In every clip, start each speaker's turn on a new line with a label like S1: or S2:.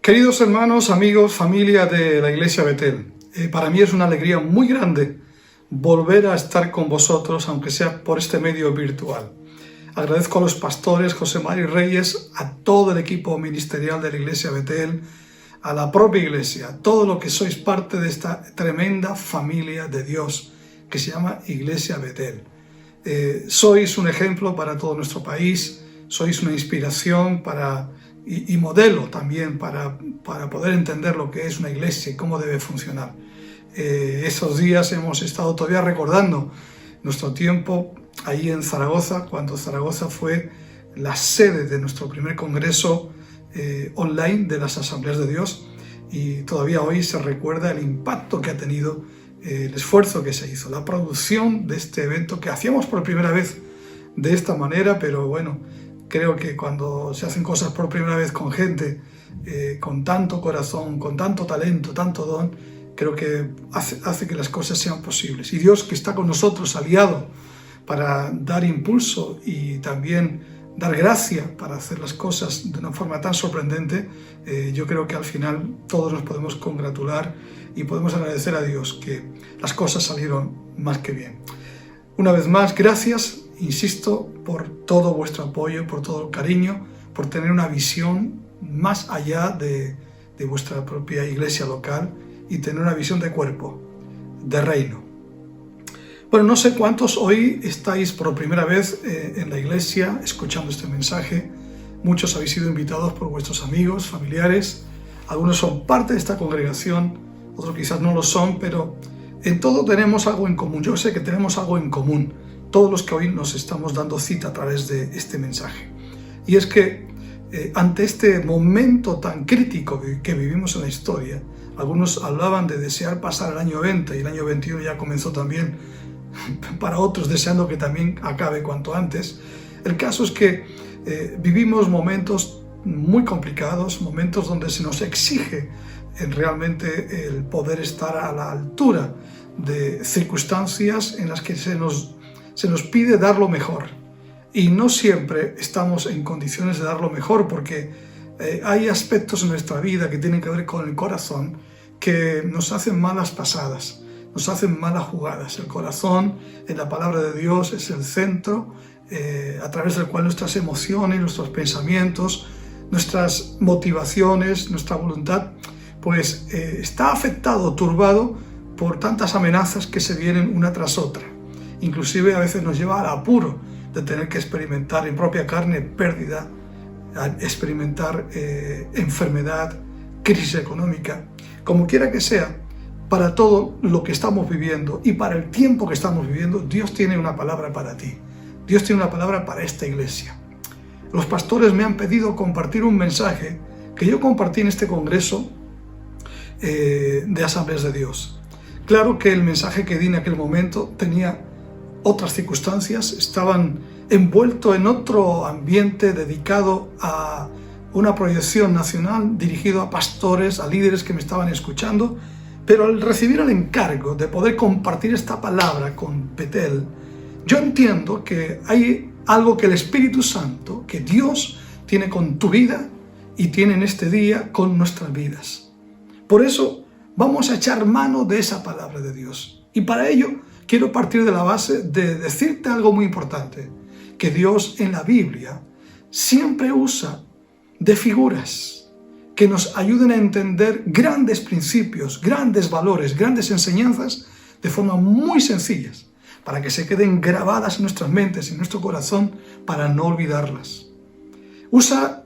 S1: Queridos hermanos, amigos, familia de la Iglesia Betel, para mí es una alegría muy grande volver a estar con vosotros, aunque sea por este medio virtual. Agradezco a los pastores José Mari Reyes, a todo el equipo ministerial de la Iglesia Betel, a la propia Iglesia, a todo lo que sois parte de esta tremenda familia de Dios que se llama Iglesia Betel. Sois un ejemplo para todo nuestro país, sois una inspiración y modelo también para poder entender lo que es una iglesia y cómo debe funcionar. Estos días hemos estado todavía recordando nuestro tiempo ahí en Zaragoza, cuando Zaragoza fue la sede de nuestro primer congreso online de las Asambleas de Dios, y todavía hoy se recuerda el impacto que ha tenido, el esfuerzo que se hizo, la producción de este evento que hacíamos por primera vez de esta manera, pero bueno, creo que cuando se hacen cosas por primera vez con gente, con tanto corazón, con tanto talento, tanto don, creo que hace que las cosas sean posibles. Y Dios, que está con nosotros, aliado para dar impulso y también dar gracia para hacer las cosas de una forma tan sorprendente, yo creo que al final todos nos podemos congratular y podemos agradecer a Dios que las cosas salieron más que bien. Una vez más, gracias, insisto, por todo vuestro apoyo, por todo el cariño, por tener una visión más allá de vuestra propia iglesia local y tener una visión de cuerpo, de reino. Bueno, no sé cuántos hoy estáis por primera vez en la iglesia escuchando este mensaje. Muchos habéis sido invitados por vuestros amigos, familiares. Algunos son parte de esta congregación, otros quizás no lo son, pero en todo tenemos algo en común. Yo sé que tenemos algo en común, todos los que hoy nos estamos dando cita a través de este mensaje. Y es que ante este momento tan crítico que vivimos en la historia, algunos hablaban de desear pasar el año 20 y el año 21 ya comenzó también, para otros deseando que también acabe cuanto antes. El caso es que vivimos momentos muy complicados, momentos donde se nos exige realmente el poder estar a la altura de circunstancias en las que se nos pide dar lo mejor. Y no siempre estamos en condiciones de dar lo mejor, porque hay aspectos en nuestra vida que tienen que ver con el corazón que nos hacen malas pasadas, nos hacen malas jugadas. El corazón, en la palabra de Dios, es el centro a través del cual nuestras emociones, nuestros pensamientos, nuestras motivaciones, nuestra voluntad, pues está afectado, turbado por tantas amenazas que se vienen una tras otra. Inclusive a veces nos lleva al apuro de tener que experimentar en propia carne pérdida, experimentar enfermedad, crisis económica. Como quiera que sea, para todo lo que estamos viviendo y para el tiempo que estamos viviendo, Dios tiene una palabra para ti. Dios tiene una palabra para esta iglesia. Los pastores me han pedido compartir un mensaje que yo compartí en este congreso de Asambleas de Dios. Claro que el mensaje que di en aquel momento tenía otras circunstancias, estaban envuelto en otro ambiente dedicado a una proyección nacional, dirigido a pastores, a líderes que me estaban escuchando, pero al recibir el encargo de poder compartir esta palabra con Betel, yo entiendo que hay algo que el Espíritu Santo, que Dios tiene con tu vida y tiene en este día con nuestras vidas. Por eso vamos a echar mano de esa palabra de Dios. Y para ello quiero partir de la base de decirte algo muy importante, que Dios en la Biblia siempre usa de figuras que nos ayuden a entender grandes principios, grandes valores, grandes enseñanzas de forma muy sencillas, para que se queden grabadas en nuestras mentes, en nuestro corazón, para no olvidarlas. Usa,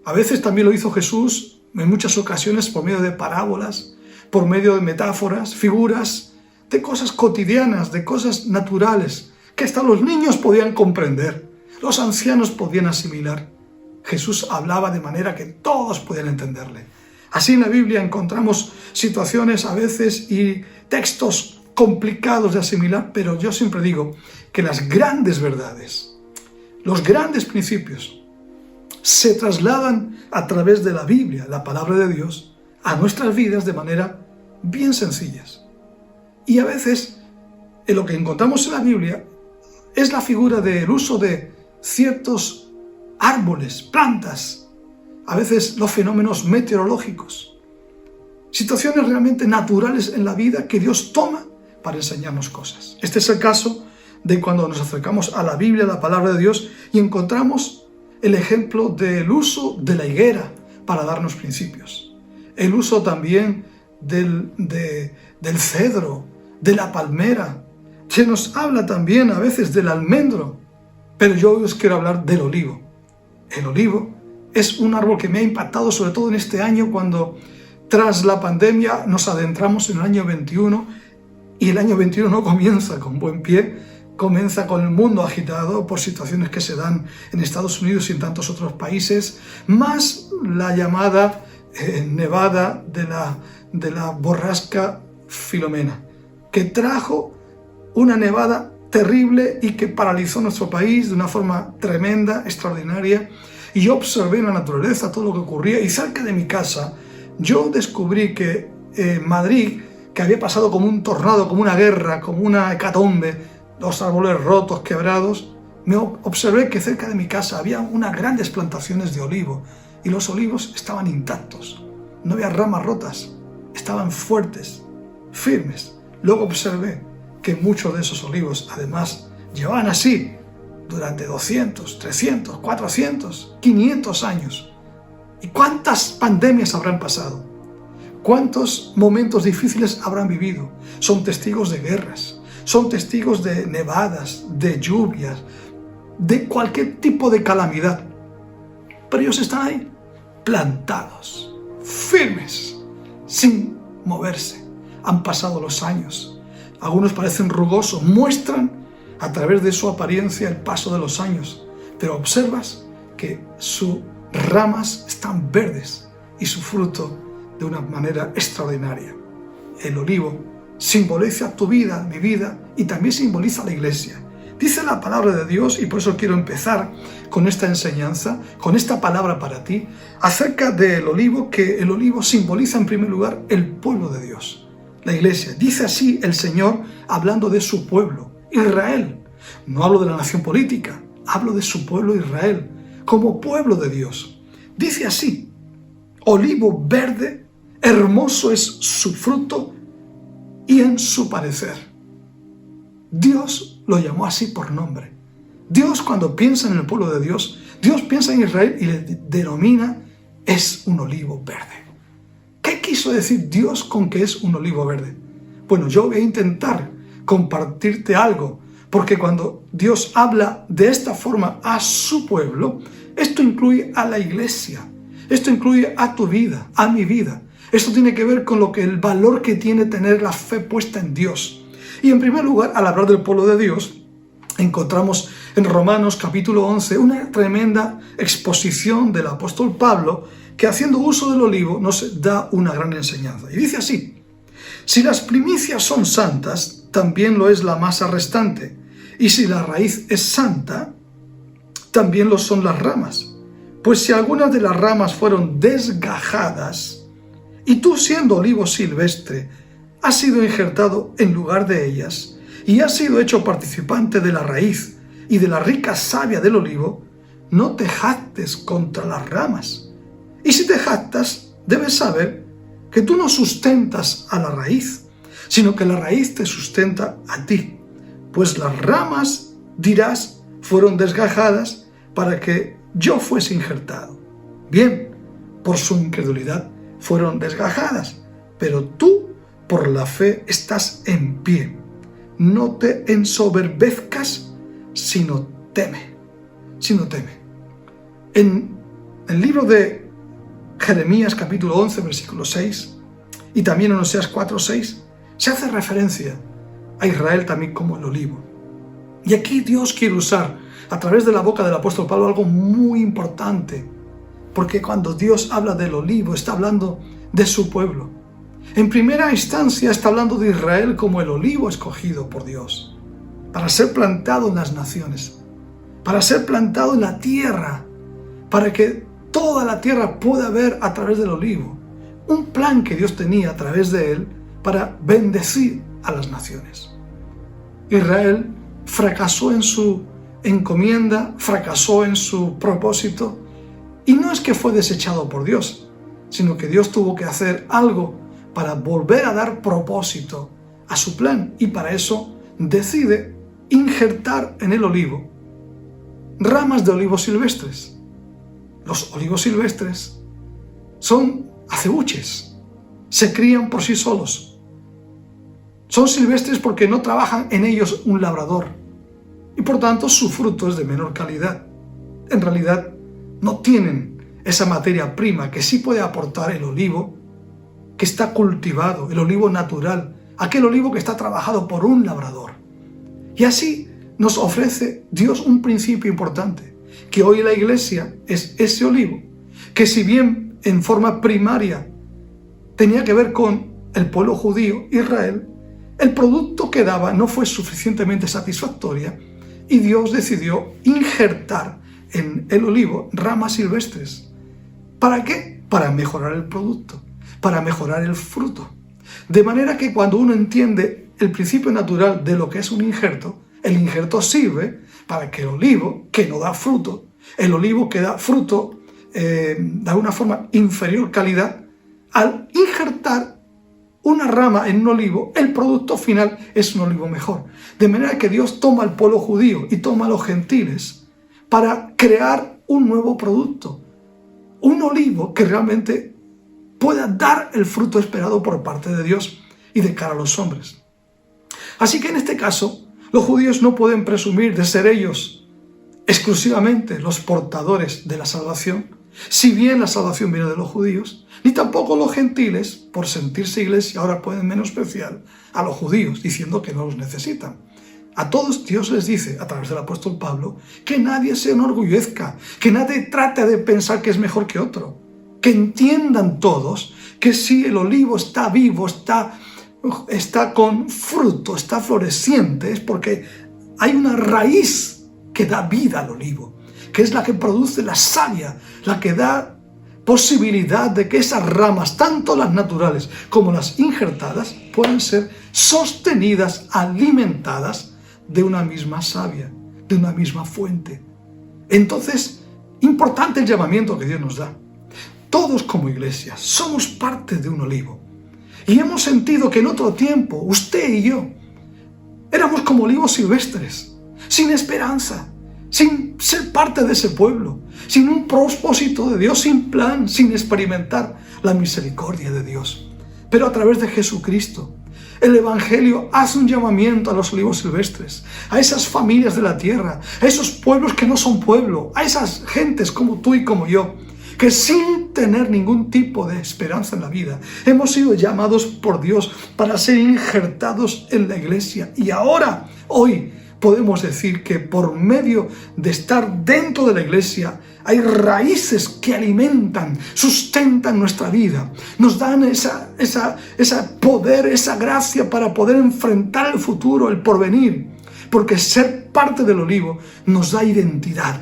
S1: a veces también lo hizo Jesús, en muchas ocasiones por medio de parábolas, por medio de metáforas, figuras, de cosas cotidianas, de cosas naturales, que hasta los niños podían comprender, los ancianos podían asimilar. Jesús hablaba de manera que todos podían entenderle. Así en la Biblia encontramos situaciones a veces y textos complicados de asimilar, pero yo siempre digo que las grandes verdades, los grandes principios, se trasladan a través de la Biblia, la palabra de Dios, a nuestras vidas de manera bien sencillas. Y a veces, en lo que encontramos en la Biblia, es la figura del uso de ciertos árboles, plantas, a veces los fenómenos meteorológicos, situaciones realmente naturales en la vida que Dios toma para enseñarnos cosas. Este es el caso de cuando nos acercamos a la Biblia, a la palabra de Dios, y encontramos el ejemplo del uso de la higuera para darnos principios. El uso también del cedro, de la palmera. Se nos habla también a veces del almendro, pero yo hoy os quiero hablar del olivo. El olivo es un árbol que me ha impactado, sobre todo en este año, cuando tras la pandemia nos adentramos en el año 21, y el año 21 no comienza con buen pie, comienza con el mundo agitado por situaciones que se dan en Estados Unidos y en tantos otros países, más la llamada nevada de la borrasca Filomena, que trajo una nevada terrible y que paralizó nuestro país de una forma tremenda, extraordinaria. Y yo observé en la naturaleza todo lo que ocurría, y cerca de mi casa yo descubrí que Madrid, que había pasado como un tornado, como una guerra, como una hecatombe, los árboles rotos, quebrados, me observé que cerca de mi casa había unas grandes plantaciones de olivo, y los olivos estaban intactos, no había ramas rotas, estaban fuertes, firmes. Luego observé que muchos de esos olivos además llevaban así durante 200, 300, 400, 500 años. ¿Y cuántas pandemias habrán pasado? ¿Cuántos momentos difíciles habrán vivido? Son testigos de guerras, son testigos de nevadas, de lluvias, de cualquier tipo de calamidad. Pero ellos están ahí, plantados, firmes, sin moverse. Han pasado los años. Algunos parecen rugosos, muestran a través de su apariencia el paso de los años, pero observas que sus ramas están verdes y su fruto de una manera extraordinaria. El olivo simboliza tu vida, mi vida, y también simboliza la iglesia. Dice la palabra de Dios, y por eso quiero empezar con esta enseñanza, con esta palabra para ti, acerca del olivo, que el olivo simboliza en primer lugar el pueblo de Dios, la iglesia. Dice así el Señor hablando de su pueblo, Israel. No hablo de la nación política, hablo de su pueblo Israel, como pueblo de Dios. Dice así: olivo verde, hermoso es su fruto y en su parecer. Dios lo llamó así por nombre. Dios, cuando piensa en el pueblo de Dios, Dios piensa en Israel y le denomina: es un olivo verde. ¿Qué quiso decir Dios con que es un olivo verde? Bueno, yo voy a intentar compartirte algo, porque cuando Dios habla de esta forma a su pueblo, esto incluye a la iglesia, esto incluye a tu vida, a mi vida. Esto tiene que ver con el valor que tiene tener la fe puesta en Dios. Y en primer lugar, al hablar del pueblo de Dios, encontramos en Romanos capítulo 11 una tremenda exposición del apóstol Pablo, que haciendo uso del olivo nos da una gran enseñanza. Y dice así: si las primicias son santas, también lo es la masa restante. Y si la raíz es santa, también lo son las ramas. Pues si algunas de las ramas fueron desgajadas, y tú, siendo olivo silvestre, has sido injertado en lugar de ellas, y has sido hecho participante de la raíz y de la rica savia del olivo, no te jactes contra las ramas. Y si te jactas, debes saber que tú no sustentas a la raíz, sino que la raíz te sustenta a ti. Pues las ramas, dirás, fueron desgajadas para que yo fuese injertado. Bien, por su incredulidad fueron desgajadas, pero tú por la fe estás en pie. No te ensoberbezcas, sino teme. En el libro de Jeremías capítulo 11, versículo 6, y también en Oseas 4, 6, se hace referencia a Israel también como el olivo. Y aquí Dios quiere usar a través de la boca del apóstol Pablo algo muy importante, porque cuando Dios habla del olivo está hablando de su pueblo. En primera instancia está hablando de Israel como el olivo escogido por Dios para ser plantado en las naciones, para ser plantado en la tierra, para que toda la tierra pueda ver a través del olivo un plan que Dios tenía a través de él para bendecir a las naciones. Israel fracasó en su encomienda, fracasó en su propósito, Y no es que fue desechado por Dios, sino que Dios tuvo que hacer algo para volver a dar propósito a su plan. Y para eso decide injertar en el olivo ramas de olivos silvestres. Los olivos silvestres son acebuches, se crían por sí solos. Son silvestres porque no trabajan en ellos un labrador y por tanto su fruto es de menor calidad. En realidad no tienen esa materia prima que sí puede aportar el olivo que está cultivado, el olivo natural, aquel olivo que está trabajado por un labrador. Y así nos ofrece Dios un principio importante, que hoy la iglesia es ese olivo, que si bien en forma primaria tenía que ver con el pueblo judío, Israel, el producto que daba no fue suficientemente satisfactoria y Dios decidió injertar en el olivo ramas silvestres. ¿Para qué? Para mejorar el producto, para mejorar el fruto. De manera que cuando uno entiende el principio natural de lo que es un injerto, el injerto sirve para que el olivo, que no da fruto, el olivo que da fruto de una forma inferior calidad, al injertar una rama en un olivo, el producto final es un olivo mejor. De manera que Dios toma al pueblo judío y toma a los gentiles para crear un nuevo producto, un olivo que realmente pueda dar el fruto esperado por parte de Dios y de cara a los hombres. Así que en este caso, los judíos no pueden presumir de ser ellos exclusivamente los portadores de la salvación, si bien la salvación viene de los judíos, ni tampoco los gentiles, por sentirse iglesia, ahora pueden menospreciar a los judíos, diciendo que no los necesitan. A todos Dios les dice, a través del apóstol Pablo, que nadie se enorgullezca, que nadie trate de pensar que es mejor que otro, que entiendan todos que si el olivo está vivo, está con fruto, está floreciente, es porque hay una raíz que da vida al olivo, que es la que produce la savia, la que da posibilidad de que esas ramas, tanto las naturales como las injertadas, puedan ser sostenidas, alimentadas de una misma savia, de una misma fuente. Entonces, importante el llamamiento que Dios nos da. Todos como iglesia somos parte de un olivo. Y hemos sentido que en otro tiempo, usted y yo, éramos como olivos silvestres, sin esperanza, sin ser parte de ese pueblo, sin un propósito de Dios, sin plan, sin experimentar la misericordia de Dios. Pero a través de Jesucristo, el Evangelio hace un llamamiento a los olivos silvestres, a esas familias de la tierra, a esos pueblos que no son pueblo, a esas gentes como tú y como yo, que sin tener ningún tipo de esperanza en la vida, hemos sido llamados por Dios para ser injertados en la iglesia. Y ahora, hoy, podemos decir que por medio de estar dentro de la iglesia, hay raíces que alimentan, sustentan nuestra vida, nos dan ese poder, esa gracia para poder enfrentar el futuro, el porvenir, porque ser parte del olivo nos da identidad.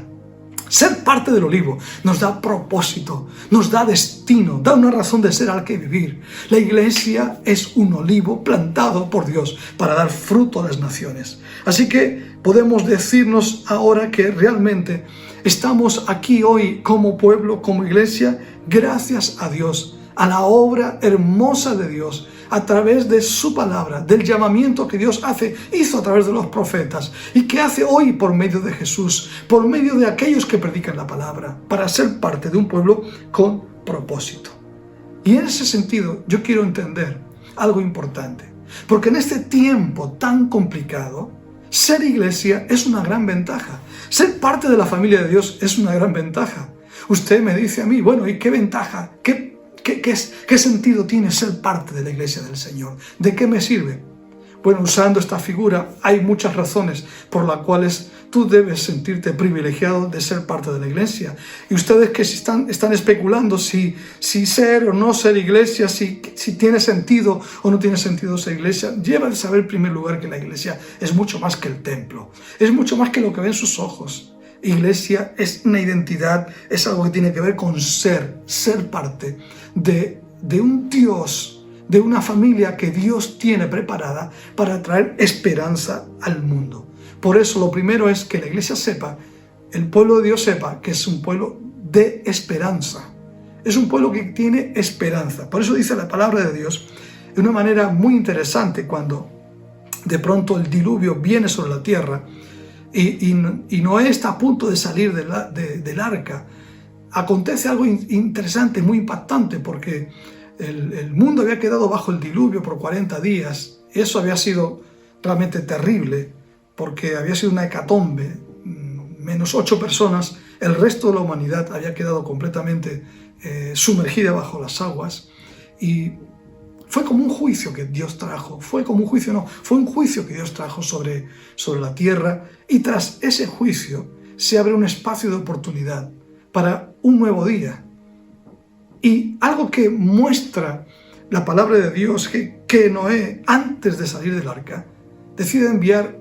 S1: Ser parte del olivo nos da propósito, nos da destino, da una razón de ser al que vivir. La iglesia es un olivo plantado por Dios para dar fruto a las naciones. Así que podemos decirnos ahora que realmente estamos aquí hoy como pueblo, como iglesia, gracias a Dios, a la obra hermosa de Dios, a través de su palabra, del llamamiento que Dios hizo a través de los profetas y que hace hoy por medio de Jesús, por medio de aquellos que predican la palabra, para ser parte de un pueblo con propósito. Y en ese sentido yo quiero entender algo importante, porque en este tiempo tan complicado, ser iglesia es una gran ventaja. Ser parte de la familia de Dios es una gran ventaja. Usted me dice a mí, bueno, ¿y qué ventaja? ¿Qué sentido tiene ser parte de la iglesia del Señor? ¿De qué me sirve? Bueno, usando esta figura, hay muchas razones por las cuales tú debes sentirte privilegiado de ser parte de la iglesia. Y ustedes que están especulando si ser o no ser iglesia, si tiene sentido o no tiene sentido ser iglesia, deben de saber en primer lugar que la iglesia es mucho más que el templo. Es mucho más que lo que ven sus ojos. Iglesia es una identidad, es algo que tiene que ver con ser parte de un Dios, de una familia que Dios tiene preparada para traer esperanza al mundo. Por eso lo primero es que la iglesia sepa, el pueblo de Dios sepa que es un pueblo de esperanza. Es un pueblo que tiene esperanza. Por eso dice la palabra de Dios de una manera muy interesante cuando de pronto el diluvio viene sobre la tierra y Noé está a punto de salir del arca. Acontece algo interesante, muy impactante, porque el mundo había quedado bajo el diluvio por 40 días. Eso había sido realmente terrible, porque había sido una hecatombe, menos 8 personas. El resto de la humanidad había quedado completamente sumergida bajo las aguas, y fue como un juicio que Dios trajo. Fue un juicio que Dios trajo sobre la tierra, y tras ese juicio se abre un espacio de oportunidad para un nuevo día. Y algo que muestra la palabra de Dios, que Noé, antes de salir del arca, decide enviar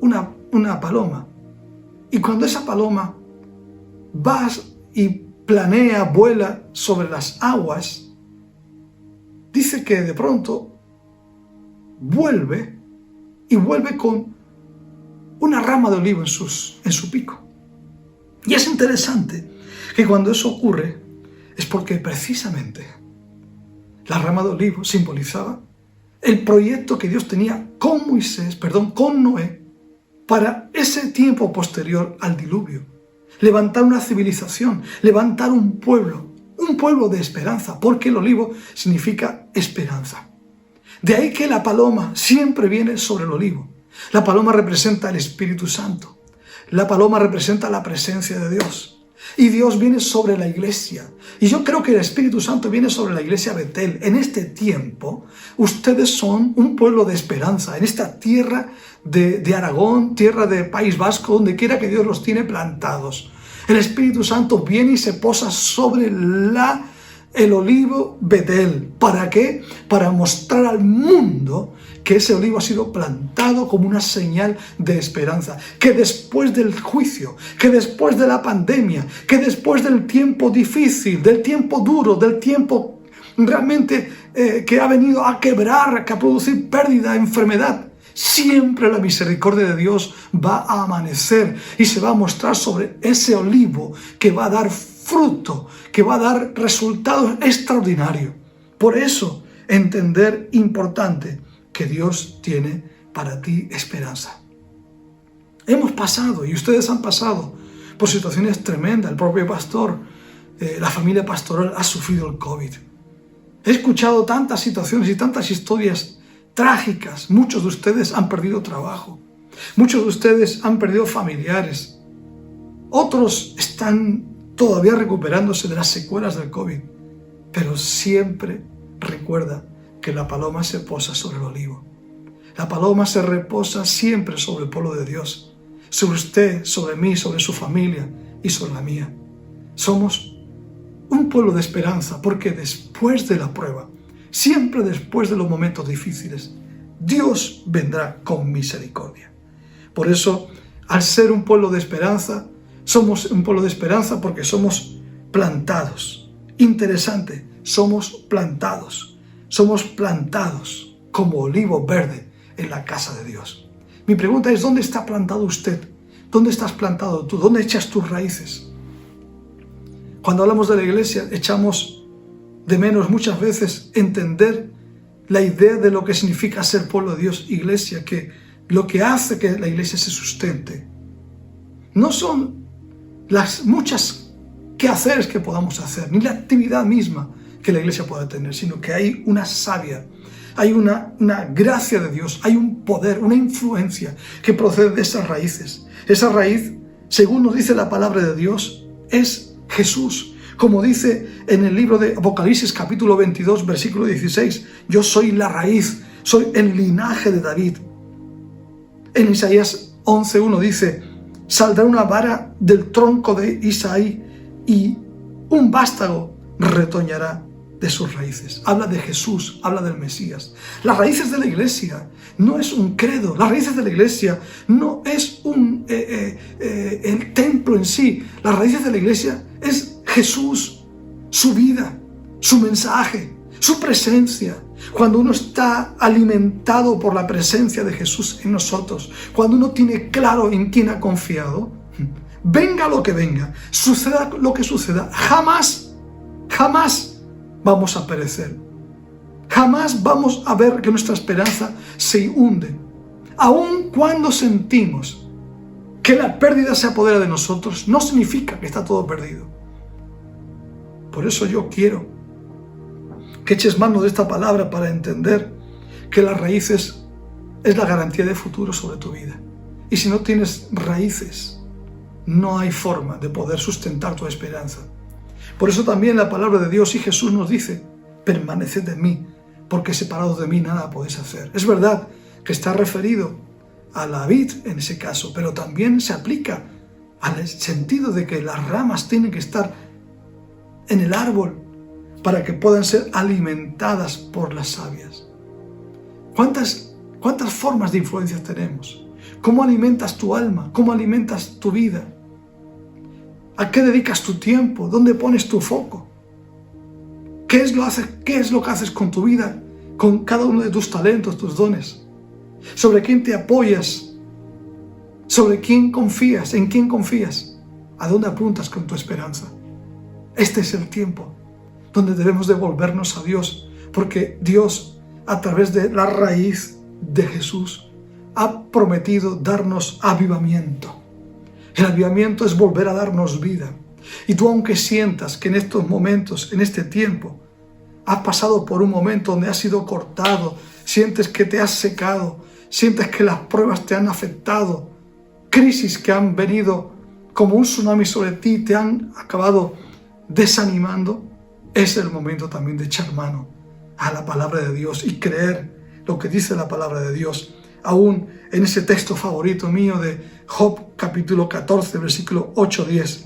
S1: una paloma. Y cuando esa paloma va y vuela sobre las aguas, dice que de pronto vuelve con una rama de olivo en su pico. Y es interesante que cuando eso ocurre es porque precisamente la rama de olivo simbolizaba el proyecto que Dios tenía con Noé, para ese tiempo posterior al diluvio. Levantar una civilización, levantar un pueblo de esperanza, porque el olivo significa esperanza. De ahí que la paloma siempre viene sobre el olivo. La paloma representa el Espíritu Santo. La paloma representa la presencia de Dios. Y Dios viene sobre la iglesia. Y yo creo que el Espíritu Santo viene sobre la iglesia Betel. En este tiempo, ustedes son un pueblo de esperanza. En esta tierra de Aragón, tierra de País Vasco, donde quiera que Dios los tiene plantados. El Espíritu Santo viene y se posa sobre el olivo Betel. ¿Para qué? Para mostrar al mundo que ese olivo ha sido plantado como una señal de esperanza, que después del juicio, que después de la pandemia, que después del tiempo difícil, del tiempo duro, del tiempo realmente que ha venido a quebrar, que a producir pérdida, enfermedad, siempre la misericordia de Dios va a amanecer y se va a mostrar sobre ese olivo que va a dar fruto, que va a dar resultados extraordinarios. Por eso, entender importante que Dios tiene para ti esperanza. Hemos pasado, y ustedes han pasado, por situaciones tremendas. El propio pastor, la familia pastoral ha sufrido el COVID. He escuchado tantas situaciones y tantas historias trágicas. Muchos de ustedes han perdido trabajo. Muchos de ustedes han perdido familiares. Otros están todavía recuperándose de las secuelas del COVID. Pero siempre recuerda que la paloma se posa sobre el olivo. La paloma se reposa siempre sobre el pueblo de Dios, sobre usted, sobre mí, sobre su familia y sobre la mía. Somos un pueblo de esperanza, porque después de la prueba, siempre después de los momentos difíciles, Dios vendrá con misericordia. Por eso, al ser un pueblo de esperanza, somos un pueblo de esperanza porque somos plantados. Interesante, somos plantados. Somos plantados como olivo verde en la casa de Dios. Mi pregunta es, ¿dónde está plantado usted? ¿Dónde estás plantado tú? ¿Dónde echas tus raíces? Cuando hablamos de la iglesia, echamos de menos muchas veces entender la idea de lo que significa ser pueblo de Dios, iglesia, que lo que hace que la iglesia se sustente no son las muchas quehaceres que podamos hacer, ni la actividad misma que la iglesia pueda tener, sino que hay una savia, hay una gracia de Dios, hay un poder, una influencia que procede de esas raíces. Esa raíz, según nos dice la palabra de Dios, es Jesús. Como dice en el libro de Apocalipsis capítulo 22, versículo 16, yo soy la raíz, soy el linaje de David. En Isaías 11:1 dice, saldrá una vara del tronco de Isaí y un vástago retoñará de sus raíces. Habla de Jesús, habla del Mesías. Las raíces de la iglesia no es un credo, las raíces de la iglesia no es el templo en sí. Las raíces de la iglesia es Jesús, su vida, su mensaje, su presencia. Cuando uno está alimentado por la presencia de Jesús en nosotros, cuando uno tiene claro en quién ha confiado, venga lo que venga, suceda lo que suceda, jamás vamos a perecer. Jamás vamos a ver que nuestra esperanza se hunde. Aun cuando sentimos que la pérdida se apodera de nosotros, no significa que está todo perdido. Por eso yo quiero que eches mano de esta palabra para entender que las raíces es la garantía de futuro sobre tu vida. Y si no tienes raíces, no hay forma de poder sustentar tu esperanza. Por eso también la palabra de Dios y Jesús nos dice: permaneced en mí, porque separados de mí nada podéis hacer. Es verdad que está referido a la vid en ese caso, pero también se aplica al sentido de que las ramas tienen que estar en el árbol para que puedan ser alimentadas por las savias. ¿Cuántas formas de influencia tenemos? ¿Cómo alimentas tu alma? ¿Cómo alimentas tu vida? ¿A qué dedicas tu tiempo? ¿Dónde pones tu foco? ¿Qué es lo que haces con tu vida, con cada uno de tus talentos, tus dones? ¿Sobre quién te apoyas? ¿Sobre quién confías? ¿En quién confías? ¿A dónde apuntas con tu esperanza? Este es el tiempo donde debemos devolvernos a Dios, porque Dios, a través de la raíz de Jesús, ha prometido darnos avivamiento. El avivamiento es volver a darnos vida. Y tú, aunque sientas que en estos momentos, en este tiempo, has pasado por un momento donde has sido cortado, sientes que te has secado, sientes que las pruebas te han afectado, crisis que han venido como un tsunami sobre ti, te han acabado desanimando, es el momento también de echar mano a la palabra de Dios y creer lo que dice la palabra de Dios. Aún en ese texto favorito mío de Job, capítulo 14, versículo 8-10,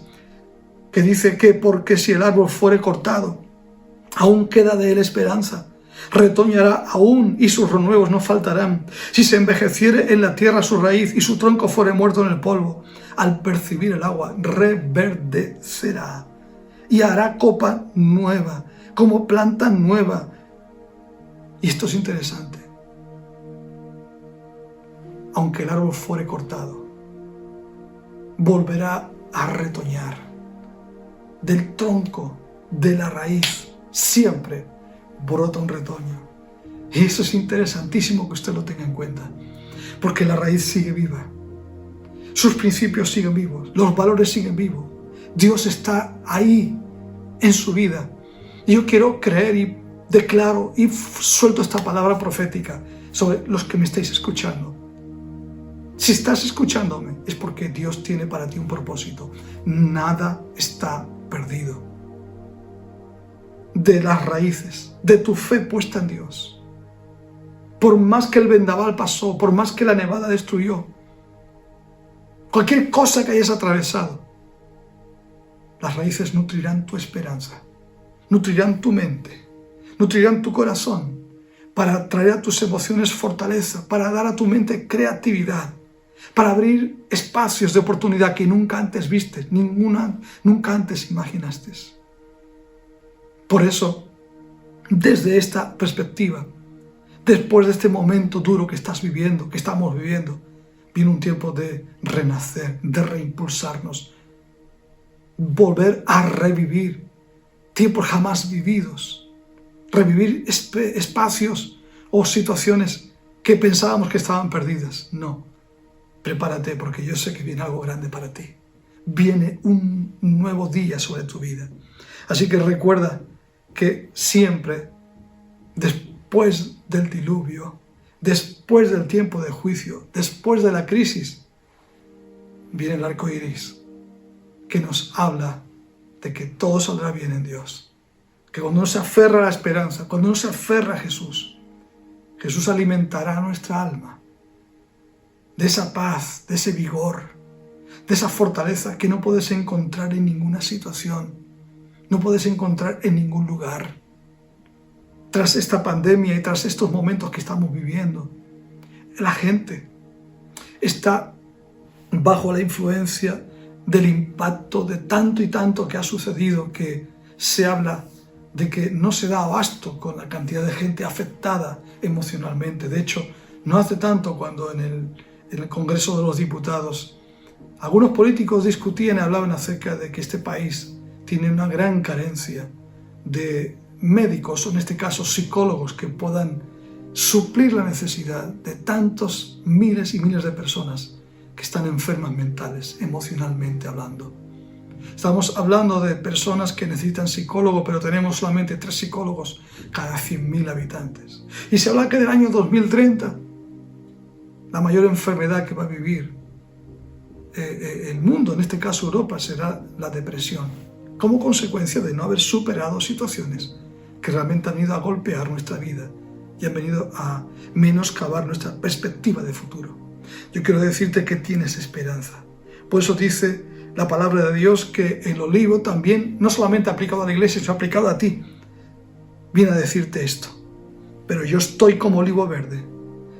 S1: que dice que porque si el árbol fuere cortado, aún queda de él esperanza. Retoñará aún y sus renuevos no faltarán. Si se envejeciere en la tierra su raíz y su tronco fuere muerto en el polvo, al percibir el agua reverdecerá y hará copa nueva, como planta nueva. Y esto es interesante. Aunque el árbol fuere cortado, volverá a retoñar. Del tronco, de la raíz, siempre brota un retoño. Y eso es interesantísimo que usted lo tenga en cuenta, porque la raíz sigue viva, sus principios siguen vivos, los valores siguen vivos, Dios está ahí en su vida. Y yo quiero creer y declaro y suelto esta palabra profética sobre los que me estáis escuchando. Si estás escuchándome es porque Dios tiene para ti un propósito. Nada está perdido. De las raíces, de tu fe puesta en Dios. Por más que el vendaval pasó, por más que la nevada destruyó, cualquier cosa que hayas atravesado, las raíces nutrirán tu esperanza, nutrirán tu mente, nutrirán tu corazón, para traer a tus emociones fortaleza, para dar a tu mente creatividad, para abrir espacios de oportunidad que nunca antes viste, nunca antes imaginaste. Por eso, desde esta perspectiva, después de este momento duro que estás viviendo, que estamos viviendo, viene un tiempo de renacer, de reimpulsarnos, volver a revivir tiempos jamás vividos, revivir espacios o situaciones que pensábamos que estaban perdidas. No, prepárate, porque yo sé que viene algo grande para ti. Viene un nuevo día sobre tu vida. Así que recuerda que siempre, después del diluvio, después del tiempo de juicio, después de la crisis, viene el arco iris, que nos habla de que todo saldrá bien en Dios. Que cuando uno se aferra a la esperanza, cuando uno se aferra a Jesús, Jesús alimentará nuestra alma de esa paz, de ese vigor, de esa fortaleza que no puedes encontrar en ninguna situación, no puedes encontrar en ningún lugar. Tras esta pandemia y tras estos momentos que estamos viviendo, la gente está bajo la influencia del impacto de tanto y tanto que ha sucedido, que se habla de que no se da abasto con la cantidad de gente afectada emocionalmente. De hecho, no hace tanto, cuando en el Congreso de los Diputados Algunos políticos discutían y hablaban acerca de que este país tiene una gran carencia de médicos, o en este caso psicólogos, que puedan suplir la necesidad de tantos miles y miles de personas que están enfermas mentales, emocionalmente hablando. Estamos hablando de personas que necesitan psicólogo, pero tenemos solamente 3 psicólogos cada 100.000 habitantes. Y se habla que del año 2030, la mayor enfermedad que va a vivir el mundo, en este caso Europa, será la depresión, como consecuencia de no haber superado situaciones que realmente han ido a golpear nuestra vida y han venido a menoscabar nuestra perspectiva de futuro. Yo quiero decirte que tienes esperanza. Por eso dice la palabra de Dios que el olivo también, no solamente aplicado a la iglesia, sino aplicado a ti, viene a decirte esto. Pero yo estoy como olivo verde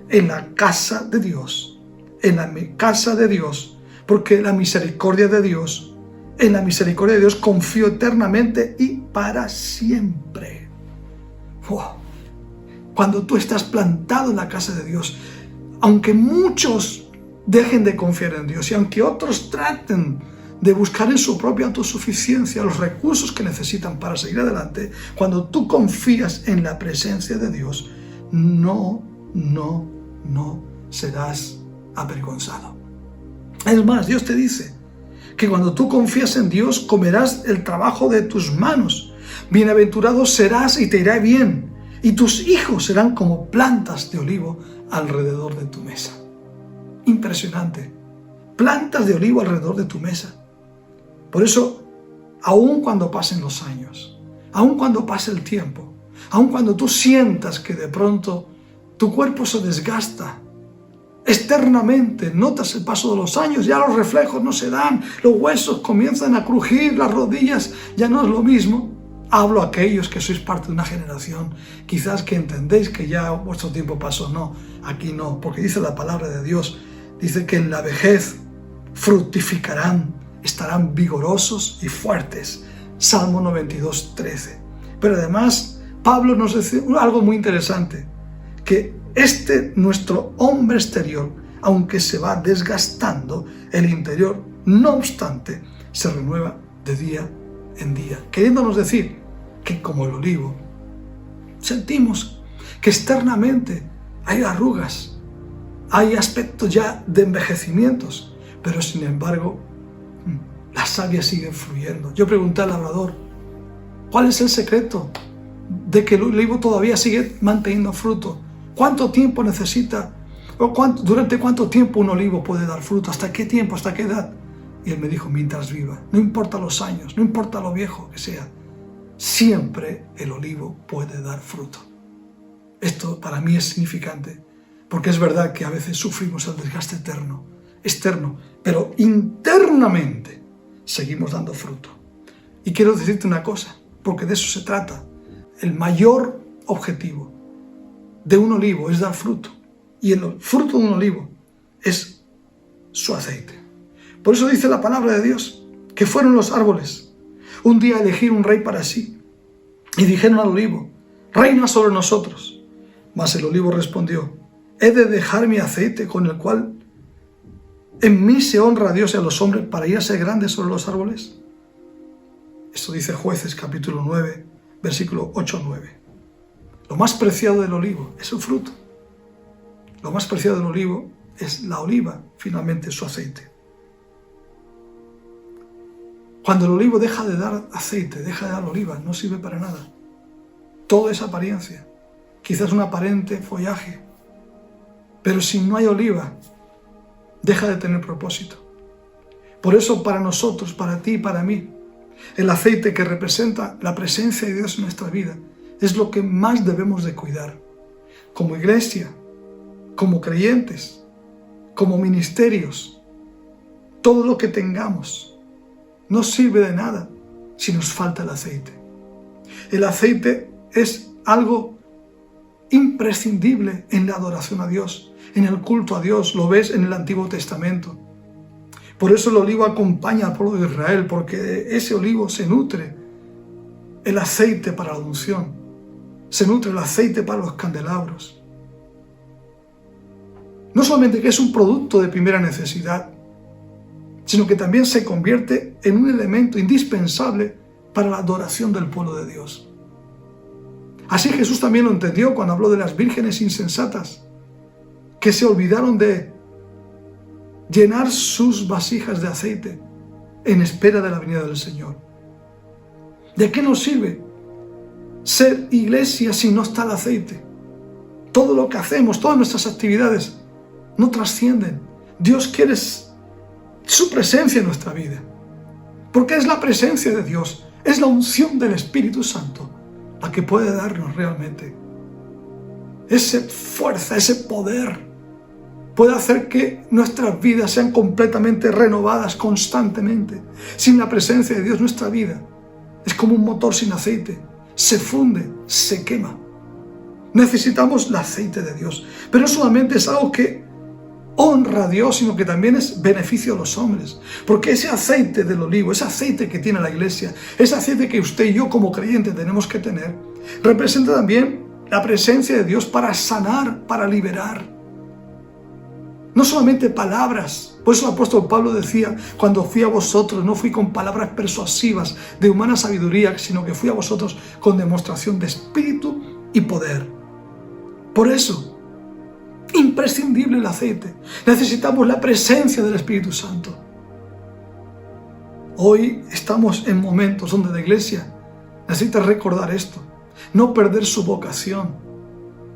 S1: en la casa de Dios, en la casa de Dios, porque la misericordia de Dios, en la misericordia de Dios confío eternamente y para siempre. ¡Wow! Cuando tú estás plantado en la casa de Dios, aunque muchos dejen de confiar en Dios y aunque otros traten de buscar en su propia autosuficiencia los recursos que necesitan para seguir adelante, cuando tú confías en la presencia de Dios, no serás avergonzado. Es más, Dios te dice que cuando tú confías en Dios, comerás el trabajo de tus manos. Bienaventurado serás y te irá bien, y tus hijos serán como plantas de olivo alrededor de tu mesa. Impresionante. Plantas de olivo alrededor de tu mesa. Por eso, aun cuando pasen los años, aun cuando pase el tiempo, aun cuando tú sientas que de pronto tu cuerpo se desgasta, externamente notas el paso de los años, ya los reflejos no se dan, los huesos comienzan a crujir, las rodillas ya no es lo mismo. Hablo a aquellos que sois parte de una generación, quizás que entendéis que ya vuestro tiempo pasó. No, aquí no, porque dice la palabra de Dios, dice que en la vejez fructificarán, estarán vigorosos y fuertes. Salmo 92, 13. Pero además, Pablo nos dice algo muy interesante, que nuestro hombre exterior, aunque se va desgastando, el interior, no obstante, se renueva de día en día, queriéndonos decir que como el olivo, sentimos que externamente hay arrugas, hay aspectos ya de envejecimientos, pero sin embargo, la savia sigue fluyendo. Yo pregunté al labrador, ¿cuál es el secreto de que el olivo todavía sigue manteniendo fruto? ¿Cuánto tiempo necesita? ¿Durante cuánto tiempo un olivo puede dar fruto? ¿Hasta qué tiempo? ¿Hasta qué edad? Y él me dijo, mientras viva, no importa los años, no importa lo viejo que sea, siempre el olivo puede dar fruto. Esto para mí es significante, porque es verdad que a veces sufrimos el desgaste externo, pero internamente seguimos dando fruto. Y quiero decirte una cosa, porque de eso se trata. El mayor objetivo de un olivo es dar fruto, y el fruto de un olivo es su aceite. Por eso dice la palabra de Dios, que fueron los árboles un día a elegir un rey para sí, y dijeron al olivo, reina sobre nosotros. Mas el olivo respondió, ¿he de dejar mi aceite con el cual en mí se honra a Dios y a los hombres para ir a ser grande sobre los árboles? Esto dice Jueces capítulo 9, versículo 8-9. Lo más preciado del olivo es su fruto. Lo más preciado del olivo es la oliva, finalmente su aceite. Cuando el olivo deja de dar aceite, deja de dar oliva, no sirve para nada. Todo es apariencia, quizás un aparente follaje, pero si no hay oliva, deja de tener propósito. Por eso para nosotros, para ti y para mí, el aceite que representa la presencia de Dios en nuestra vida es lo que más debemos de cuidar. Como iglesia, como creyentes, como ministerios, todo lo que tengamos no sirve de nada si nos falta el aceite. El aceite es algo imprescindible en la adoración a Dios, en el culto a Dios. Lo ves en el Antiguo Testamento. Por eso el olivo acompaña al pueblo de Israel, porque de ese olivo se nutre el aceite para la unción, se nutre el aceite para los candelabros. No solamente que es un producto de primera necesidad, sino que también se convierte en un elemento indispensable para la adoración del pueblo de Dios. Así Jesús también lo entendió cuando habló de las vírgenes insensatas, que se olvidaron de llenar sus vasijas de aceite en espera de la venida del Señor. ¿De qué nos sirve ser iglesia si no está el aceite? Todo lo que hacemos, todas nuestras actividades no trascienden. Dios quiere su presencia en nuestra vida, porque es la presencia de Dios, es la unción del Espíritu Santo la que puede darnos realmente esa fuerza, ese poder. Puede hacer que nuestras vidas sean completamente renovadas constantemente. Sin la presencia de Dios, nuestra vida es como un motor sin aceite. Se funde, se quema. Necesitamos el aceite de Dios. Pero no solamente es algo que honra a Dios, sino que también es beneficio a los hombres. Porque ese aceite del olivo, ese aceite que tiene la iglesia, ese aceite que usted y yo como creyentes tenemos que tener, representa también la presencia de Dios para sanar, para liberar. No solamente palabras. Por eso el apóstol Pablo decía, cuando fui a vosotros, no fui con palabras persuasivas de humana sabiduría, sino que fui a vosotros con demostración de espíritu y poder. Por eso, imprescindible el aceite. Necesitamos la presencia del Espíritu Santo. Hoy estamos en momentos donde la iglesia necesita recordar esto. No perder su vocación.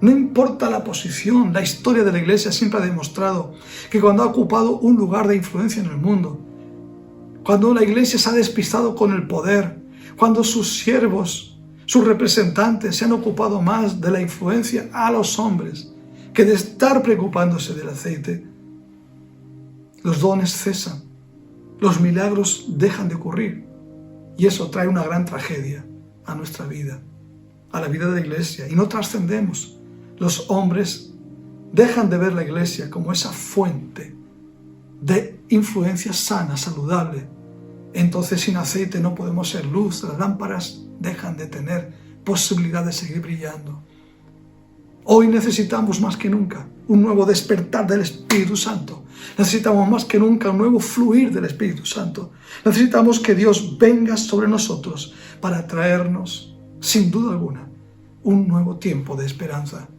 S1: No importa la posición, la historia de la iglesia siempre ha demostrado que cuando ha ocupado un lugar de influencia en el mundo, cuando la iglesia se ha despistado con el poder, cuando sus siervos, sus representantes se han ocupado más de la influencia a los hombres que de estar preocupándose del aceite, los dones cesan, los milagros dejan de ocurrir y eso trae una gran tragedia a nuestra vida, a la vida de la iglesia, y no trascendemos. Los hombres dejan de ver la iglesia como esa fuente de influencia sana, saludable. Entonces sin aceite no podemos ser luz, las lámparas dejan de tener posibilidad de seguir brillando. Hoy necesitamos más que nunca un nuevo despertar del Espíritu Santo. Necesitamos más que nunca un nuevo fluir del Espíritu Santo. Necesitamos que Dios venga sobre nosotros para traernos, sin duda alguna, un nuevo tiempo de esperanza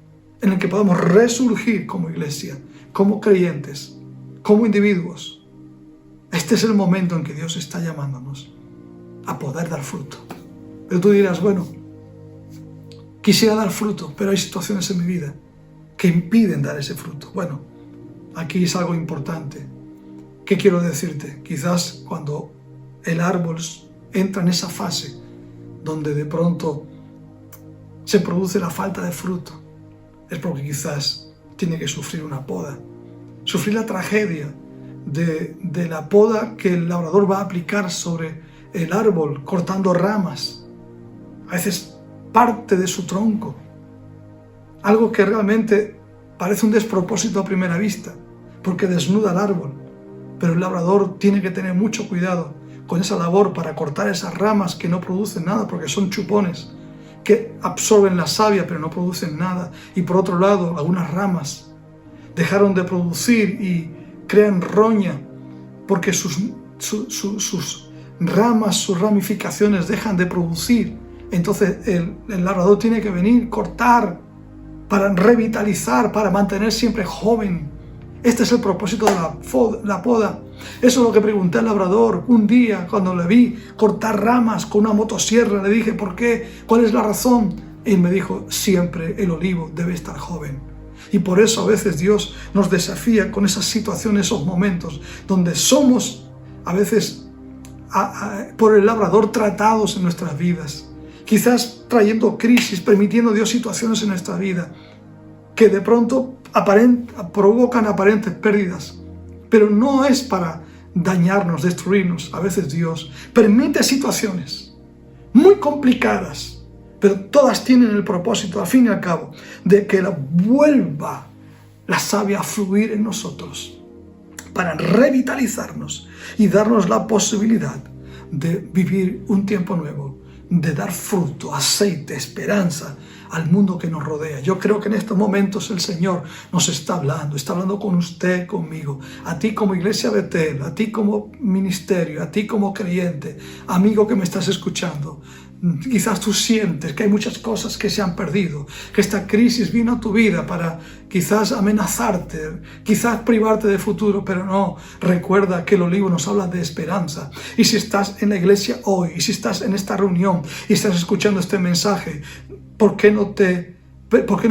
S1: en el que podamos resurgir como iglesia, como creyentes, como individuos. Este es el momento en que Dios está llamándonos a poder dar fruto. Pero tú dirás, bueno, quisiera dar fruto, pero hay situaciones en mi vida que impiden dar ese fruto. Bueno, aquí es algo importante. ¿Qué quiero decirte? Quizás cuando el árbol entra en esa fase donde de pronto se produce la falta de fruto, es porque quizás tiene que sufrir una poda, sufrir la tragedia de la poda que el labrador va a aplicar sobre el árbol, cortando ramas, a veces parte de su tronco, algo que realmente parece un despropósito a primera vista, porque desnuda el árbol, pero el labrador tiene que tener mucho cuidado con esa labor para cortar esas ramas que no producen nada, porque son chupones, que absorben la savia pero no producen nada. Y por otro lado, algunas ramas dejaron de producir y crean roña porque sus ramas, sus ramificaciones dejan de producir. Entonces el labrador tiene que venir, cortar para revitalizar, para mantener siempre joven. Este es el propósito de la poda. Eso es lo que pregunté al labrador un día cuando le vi cortar ramas con una motosierra. Le dije, ¿por qué? ¿Cuál es la razón? Y me dijo, siempre el olivo debe estar joven. Y por eso a veces Dios nos desafía con esas situaciones, esos momentos, donde somos a veces por el labrador tratados en nuestras vidas. Quizás trayendo crisis, permitiendo Dios situaciones en nuestra vida que de pronto provocan aparentes pérdidas. Pero no es para dañarnos, destruirnos. A veces Dios permite situaciones muy complicadas, pero todas tienen el propósito, al fin y al cabo, de que vuelva la savia a fluir en nosotros, para revitalizarnos y darnos la posibilidad de vivir un tiempo nuevo, de dar fruto, aceite, esperanza al mundo que nos rodea. Yo creo que en estos momentos el Señor nos está hablando con usted, conmigo, a ti como Iglesia Betel, a ti como ministerio, a ti como creyente, amigo que me estás escuchando. Quizás tú sientes que hay muchas cosas que se han perdido, que esta crisis vino a tu vida para quizás amenazarte, quizás privarte de futuro, pero no, recuerda que el olivo nos habla de esperanza. Y si estás en la iglesia hoy, y si estás en esta reunión y estás escuchando este mensaje, ¿por qué no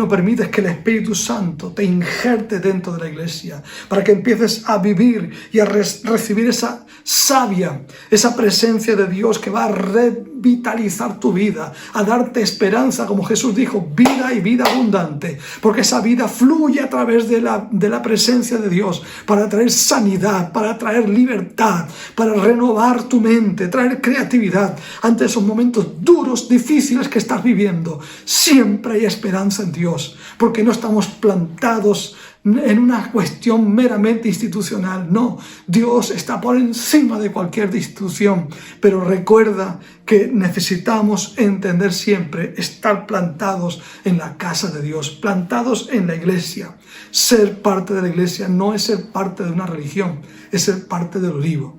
S1: permites que el Espíritu Santo te injerte dentro de la iglesia? Para que empieces a vivir y a recibir esa savia, esa presencia de Dios que va a revitalizar tu vida, a darte esperanza, como Jesús dijo, vida y vida abundante. Porque esa vida fluye a través de la presencia de Dios para traer sanidad, para traer libertad, para renovar tu mente, traer creatividad ante esos momentos duros, difíciles que estás viviendo. Siempre hay esperanza en Dios, porque no estamos plantados en una cuestión meramente institucional. No, Dios está por encima de cualquier institución, pero recuerda que necesitamos entender siempre estar plantados en la casa de Dios, plantados en la iglesia. Ser parte de la iglesia no es ser parte de una religión, es ser parte del olivo.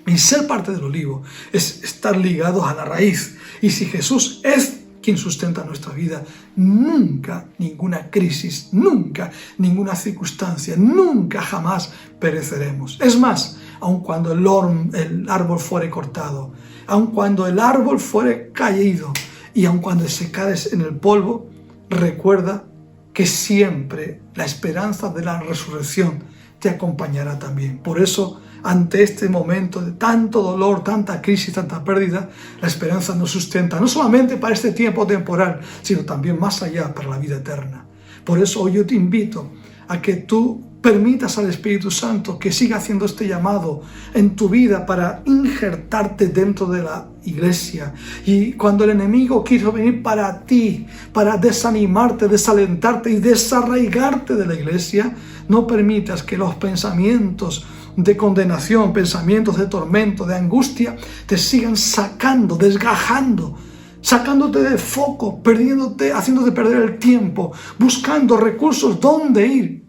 S1: Y ser parte del olivo es estar ligados a la raíz. Y si Jesús es quien sustenta nuestra vida, nunca ninguna crisis, nunca ninguna circunstancia, nunca jamás pereceremos. Es más, aun cuando el árbol fuere cortado, aun cuando el árbol fuere caído y aun cuando se cae en el polvo, recuerda que siempre la esperanza de la resurrección te acompañará también. Por eso, ante este momento de tanto dolor, tanta crisis, tanta pérdida, la esperanza nos sustenta, no solamente para este tiempo temporal, sino también más allá, para la vida eterna. Por eso hoy yo te invito a que tú permitas al Espíritu Santo que siga haciendo este llamado en tu vida para injertarte dentro de la iglesia. Y cuando el enemigo quiso venir para ti, para desanimarte, desalentarte y desarraigarte de la iglesia, no permitas que los pensamientos de condenación, pensamientos de tormento, de angustia, te sigan sacando, desgajando, sacándote de foco, perdiéndote, haciéndote perder el tiempo, buscando recursos donde ir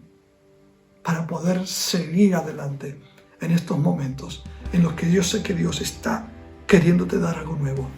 S1: para poder seguir adelante en estos momentos en los que yo sé que Dios está queriéndote dar algo nuevo.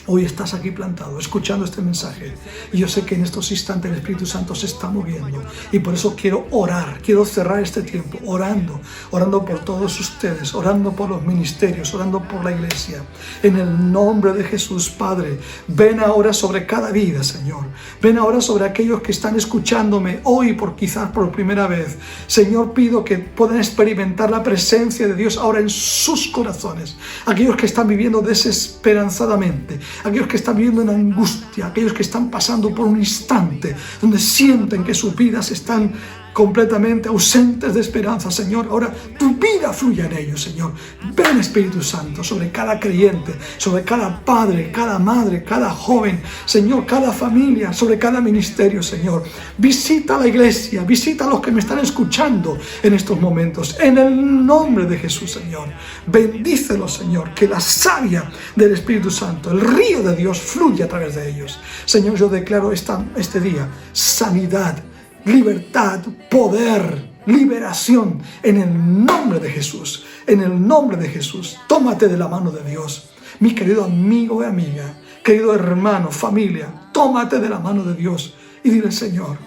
S1: Hoy estás aquí plantado, escuchando este mensaje, y yo sé que en estos instantes el Espíritu Santo se está moviendo, y por eso quiero orar, quiero cerrar este tiempo orando por todos ustedes, orando por los ministerios, orando por la iglesia. En el nombre de Jesús, Padre, ven ahora sobre cada vida, Señor. Ven ahora sobre aquellos que están escuchándome hoy quizás por primera vez. Señor, pido que puedan experimentar la presencia de Dios ahora en sus corazones. Aquellos que están viviendo desesperanzadamente, aquellos que están viviendo en angustia, aquellos que están pasando por un instante donde sienten que sus vidas están completamente ausentes de esperanza. Señor, ahora tu vida fluye en ellos, Señor. Ven, Espíritu Santo, sobre cada creyente, sobre cada padre, cada madre, cada joven, Señor, cada familia, sobre cada ministerio, Señor. Visita la iglesia, visita a los que me están escuchando en estos momentos, en el nombre de Jesús, Señor. Bendícelos, Señor, que la savia del Espíritu Santo, el río de Dios, fluye a través de ellos. Señor, yo declaro este día sanidad, libertad, poder, liberación, en el nombre de Jesús, en el nombre de Jesús. Tómate de la mano de Dios, mi querido amigo y amiga, querido hermano, familia, tómate de la mano de Dios y dile: Señor,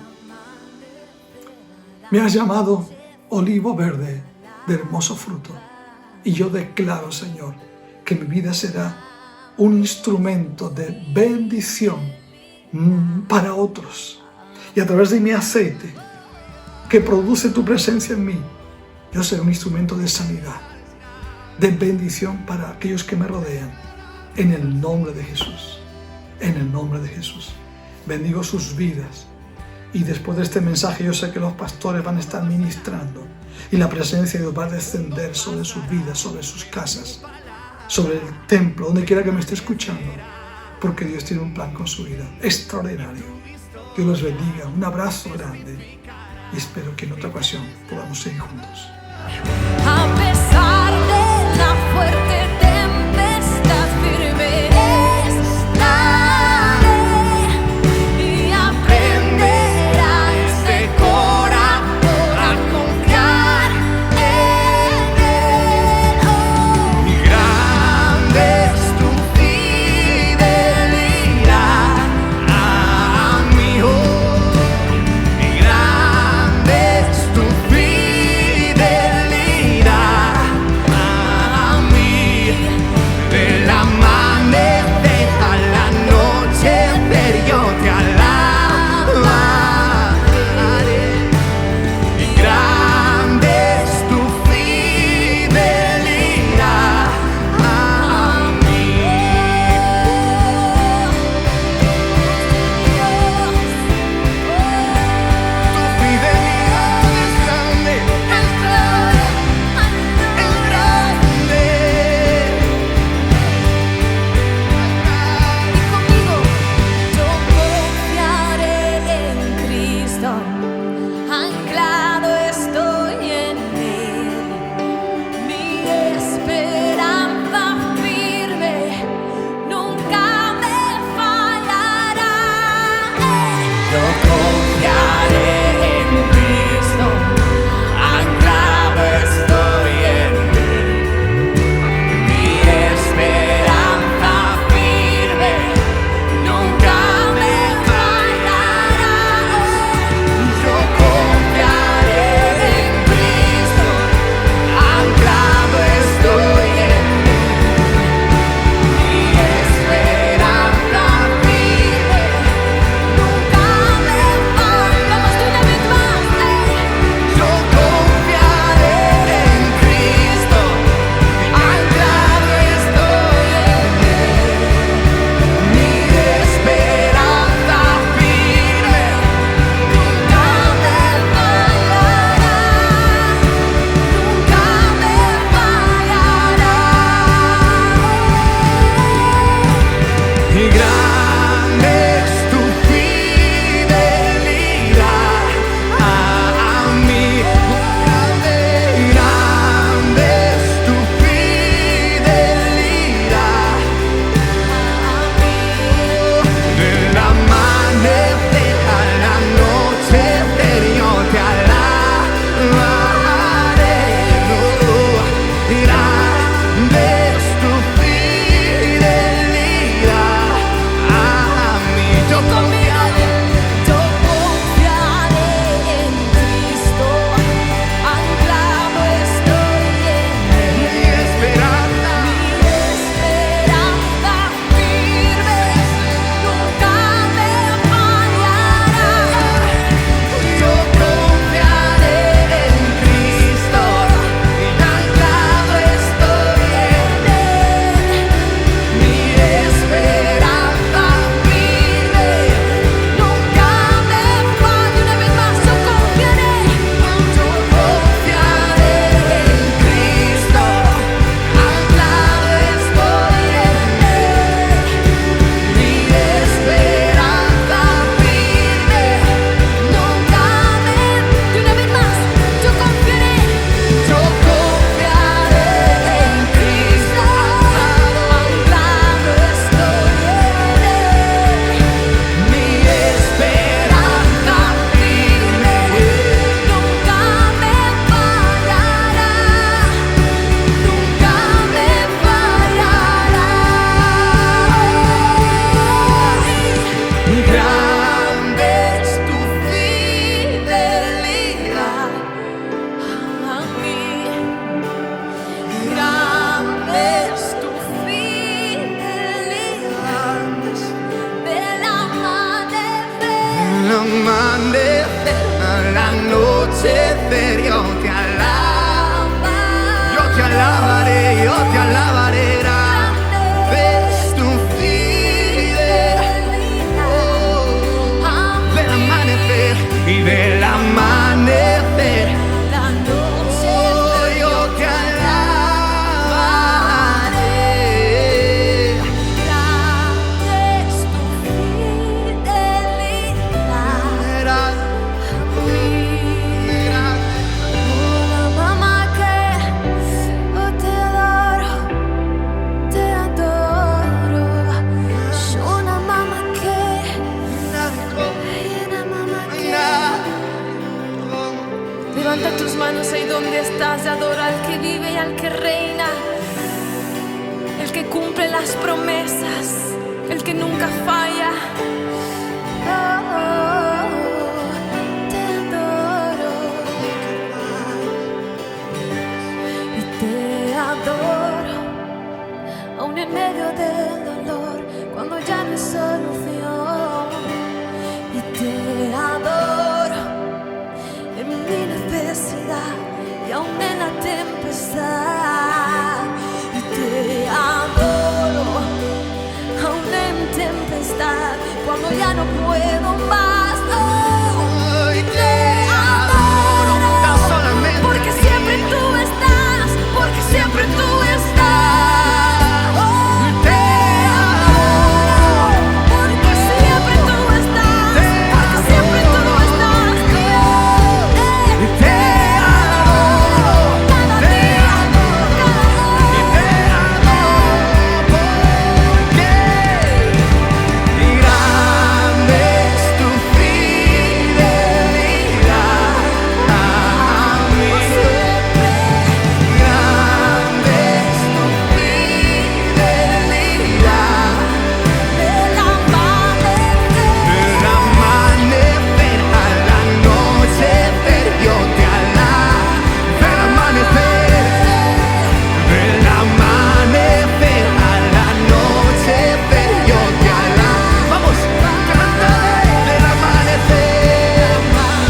S1: me has llamado olivo verde de hermoso fruto, y yo declaro, Señor, que mi vida será un instrumento de bendición para otros. Y a través de mi aceite, que produce tu presencia en mí, yo seré un instrumento de sanidad, de bendición para aquellos que me rodean. En el nombre de Jesús, en el nombre de Jesús. Bendigo sus vidas. Y después de este mensaje yo sé que los pastores van a estar ministrando. Y la presencia de Dios va a descender sobre sus vidas, sobre sus casas, sobre el templo, donde quiera que me esté escuchando. Porque Dios tiene un plan con su vida extraordinario. Dios los bendiga, un abrazo grande y espero que en otra ocasión podamos seguir juntos.
S2: A pesar de la fuerte tempestad, firme estaré y
S3: anochecer yo te alabaré, yo te alabaré. Grande es tu fidelidad, del amanecer y del amanecer. Yo te alabaré.
S2: Grande es tu fidelidad. Hola mamá que yo te adoro, Shona mamá que levanta tus manos ahí donde estás, adora al que vive y al que reina, el que cumple las promesas, el que nunca falla. Te adoro y te adoro, aún en medio del dolor, cuando ya no hay solución. Y te adoro en mi necesidad y aún en la tempestad. Y te adoro aún en tempestad, cuando ya no puedo más. Oh,
S3: Y te adoro tan solamente
S2: porque
S3: a ti.
S2: siempre tú estás, porque siempre tú estás. Oh,
S3: Te adoro,
S2: porque siempre tú estás, porque siempre tú estás.
S3: y te adoro,
S2: Cada
S3: te
S2: día,
S3: adoro, y te adoro, porque grande es tu fidelidad a mí. Grande es tu fidelidad.
S2: del amanecer.
S3: Del amanecer al anochecer yo te alabo. Del amanecer al anochecer yo te alabo. Vamos, cántale. Del amanecer al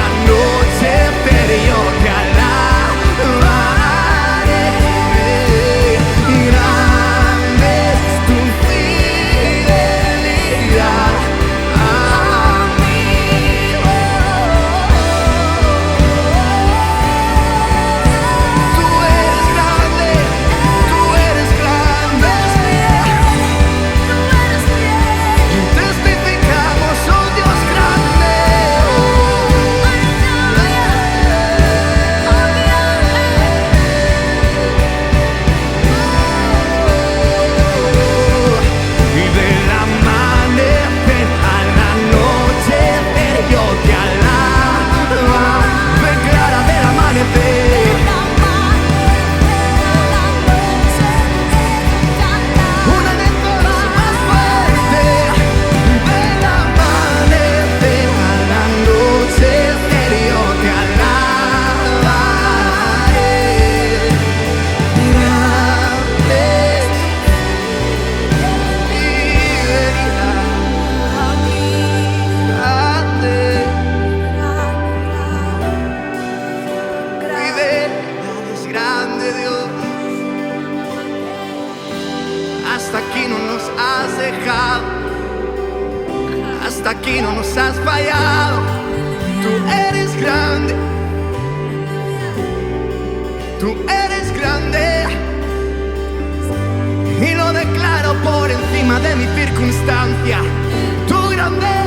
S3: anochecer yo te alabaré. Grande es tu fidelidad a mí. Tú eres grande, tú eres grande. Y testificamos, oh Dios grande. Y del amanecer al anochecer yo te alabo. Declara del amanecer. Una vez más fuerte. Del amanecer al anochecer yo te alabaré. Grande es tu fidelidad. Fidelidad es grande, Dios. Hasta aquí no nos has dejado, hasta aquí no nos has fallado. Tú eres grande, tú eres grande. Y lo declaro por encima de mi circunstancia. Tu grandeza